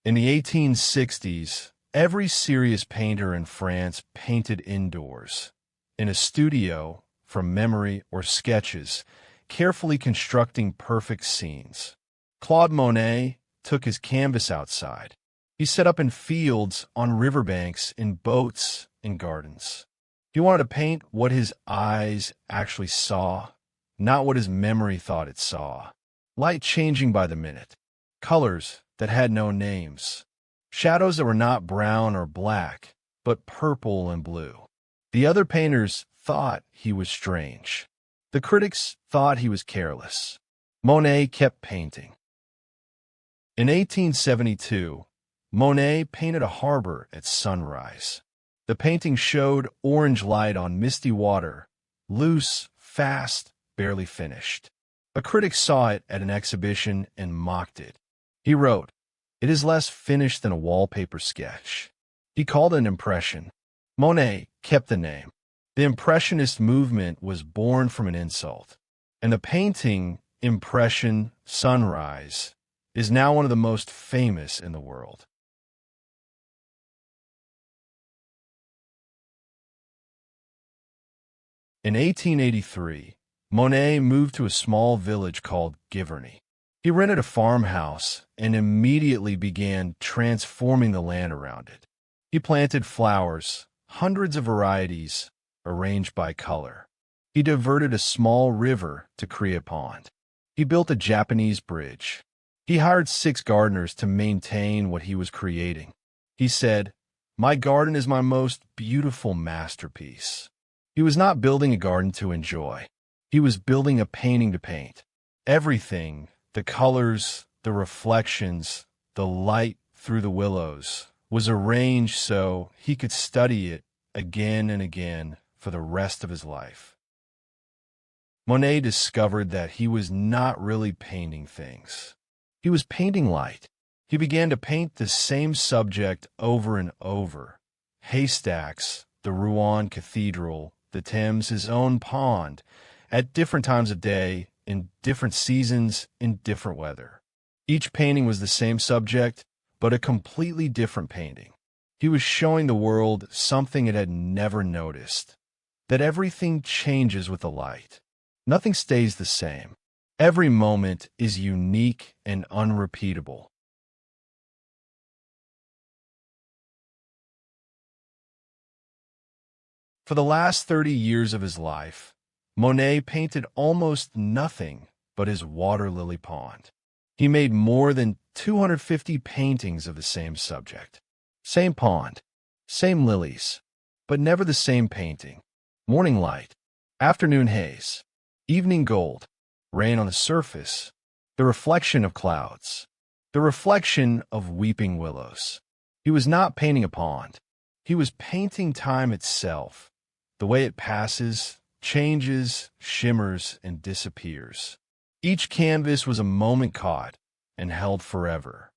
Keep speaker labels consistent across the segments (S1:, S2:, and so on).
S1: In the 1860s, every serious painter in France painted indoors, in a studio, from memory or sketches, carefully constructing perfect scenes. Claude Monet took his canvas outside. He set up in fields, on riverbanks, in boats, in gardens. He wanted to paint what his eyes actually saw, not what his memory thought it saw. Light changing by the minute, colors that had no names, shadows that were not brown or black, but purple and blue. The other painters thought he was strange. The critics thought he was careless. Monet kept painting. In 1872, Monet painted a harbor at sunrise. The painting showed orange light on misty water, loose, fast, barely finished. A critic saw it at an exhibition and mocked it. He wrote, "It is less finished than a wallpaper sketch." He called it an impression. Monet kept the name. The impressionist movement was born from an insult, and the painting, Impression Sunrise, is now one of the most famous in the world. In 1883, Monet moved to a small village called Giverny. He rented a farmhouse and immediately began transforming the land around it. He planted flowers, hundreds of varieties, arranged by color. He diverted a small river to create a pond. He built a Japanese bridge. He hired 6 gardeners to maintain what he was creating. He said, "My garden is my most beautiful masterpiece." He was not building a garden to enjoy. He was building a painting to paint. Everything, the colors, the reflections, the light through the willows, was arranged so he could study it again and again for the rest of his life. Monet discovered that he was not really painting things. He was painting light. He began to paint the same subject over and over. Haystacks, the Rouen Cathedral, the Thames, his own pond, at different times of day, in different seasons, in different weather. Each painting was the same subject, but a completely different painting. He was showing the world something it had never noticed, that everything changes with the light. Nothing stays the same. Every moment is unique and unrepeatable. For the last 30 years of his life, Monet painted almost nothing but his water lily pond. He made more than 250 paintings of the same subject. Same pond, same lilies, but never the same painting. Morning light, afternoon haze, evening gold, rain on the surface, the reflection of clouds, the reflection of weeping willows. He was not painting a pond. He was painting time itself, the way it passes, changes, shimmers, and disappears. Each canvas was a moment caught and held forever.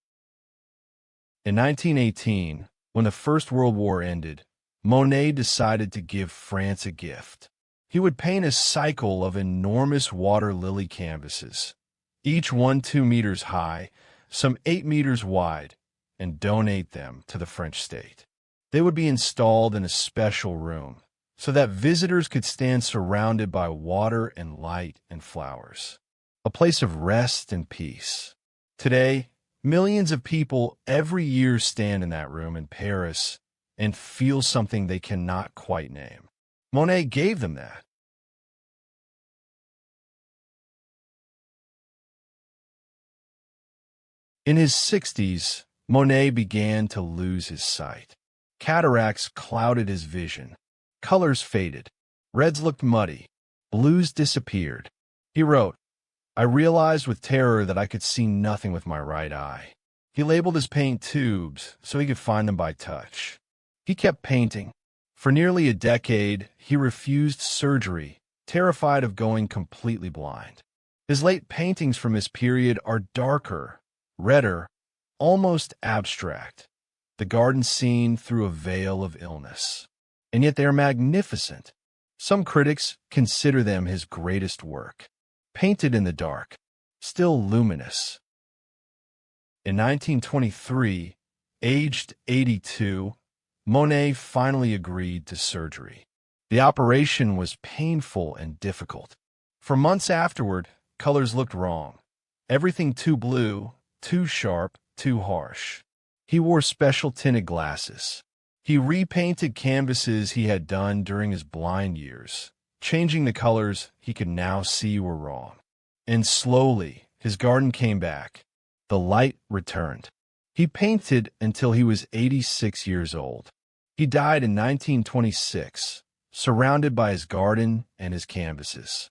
S1: In 1918, when the First World War ended, Monet decided to give France a gift. He would paint a cycle of enormous water lily canvases, each 2 meters high, some 8 meters wide, and donate them to the French state. They would be installed in a special room, so that visitors could stand surrounded by water and light and flowers, a place of rest and peace. Today, millions of people every year stand in that room in Paris and feel something they cannot quite name. Monet gave them that. In his 60s, Monet began to lose his sight. Cataracts clouded his vision. Colors faded. Reds looked muddy. Blues disappeared. He wrote, "I realized with terror that I could see nothing with my right eye." He labeled his paint tubes so he could find them by touch. He kept painting. For nearly a decade, he refused surgery, terrified of going completely blind. His late paintings from this period are darker, redder, almost abstract, the garden seen through a veil of illness. And yet they are magnificent. Some critics consider them his greatest work. Painted in the dark, still luminous. In 1923, aged 82, Monet finally agreed to surgery. The operation was painful and difficult. For months afterward, colors looked wrong. Everything too blue, too sharp, too harsh. He wore special tinted glasses. He repainted canvases he had done during his blind years, changing the colors he could now see were wrong. And slowly, his garden came back. The light returned. He painted until he was 86 years old. He died in 1926, surrounded by his garden and his canvases.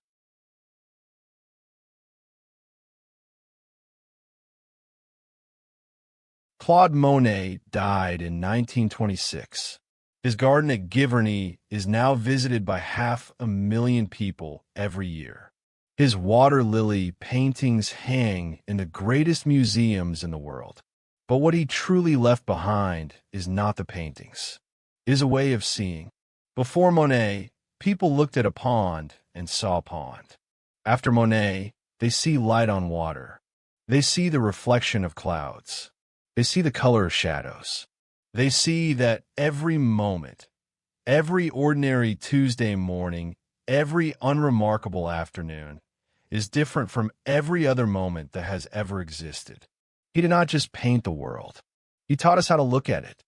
S1: Claude Monet died in 1926. His garden at Giverny is now visited by 500,000 people every year. His water lily paintings hang in the greatest museums in the world. But what he truly left behind is not the paintings. It is a way of seeing. Before Monet, people looked at a pond and saw a pond. After Monet, they see light on water. They see the reflection of clouds. They see the color of shadows. They see that every moment, every ordinary Tuesday morning, every unremarkable afternoon is different from every other moment that has ever existed. He did not just paint the world. He taught us how to look at it.